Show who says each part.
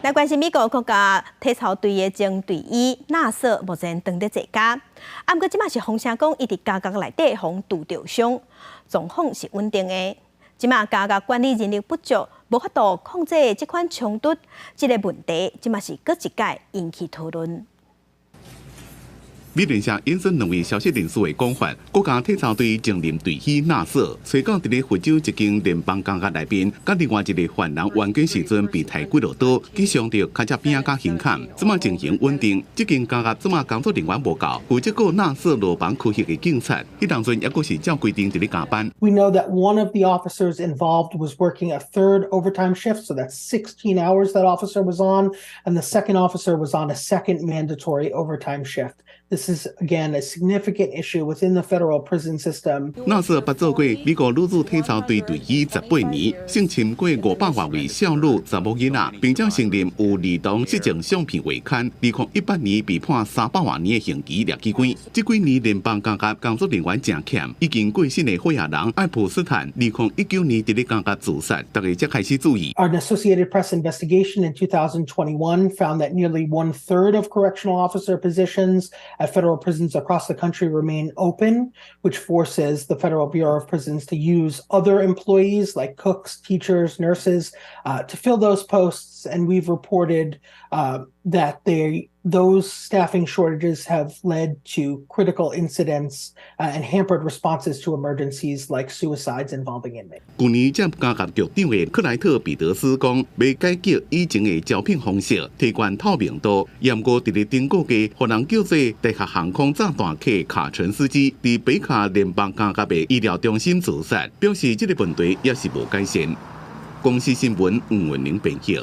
Speaker 1: 来关心美国国家体操队的前队医纳瑟目前当得在家，不过即马是风声讲伊伫家国内底防拄着伤，状况是稳定的。即马家国管理人力不足，无法度控制这款冲突，这个问题即马是搁一届引起讨论。
Speaker 2: 美联社引述两位消息人士的讲法，国家体操队前任队医纳瑟，找到伫咧非洲一间联邦监狱内边，甲另外一个犯人冤家时阵被抬几落刀，去伤到脚趾边甲胸坎，即马情形稳定。这间监狱即马工作人员无够，负责过纳瑟落班区域的警察，迄当阵也阁是照规定伫咧加班。
Speaker 3: We know that one of the officers involved was working a third overtime shift, so that's 16 hours that officer was on, and the second officer was on a second mandatory overtime shift. This is, again, a significant issue within the federal prison system.
Speaker 2: 纳瑟捌做过美国女子体操队队医18年，性侵过500多位少女、查某囡仔，并且承认有儿童色情相片画刊。2018年被判300多年的刑期掠去关。这几年联邦监狱工作人员真欠，已经过身的火野人艾普斯坦2019年伫咧监狱自杀，大家才开始注意。
Speaker 3: An Associated Press investigation in 2021 found that nearly 1/3 of correctional officer positions at federal prisons across the country remain open, which forces the Federal Bureau of Prisons to use other employees like cooks, teachers, nurses to fill those posts. And we've reported that those staffing shortages have led to critical incidents and hampered responses to emergencies like suicides involving inmates.
Speaker 2: 去年接监狱局长的克莱特彼得斯讲，要改革以前的招聘方式，提高透明度。严格伫咧顶个月，互人叫做地下航空炸弹客卡纯斯基伫北卡联邦监狱的医疗中心自杀，表示这个问题也是无改善。公司新闻黄文玲编辑。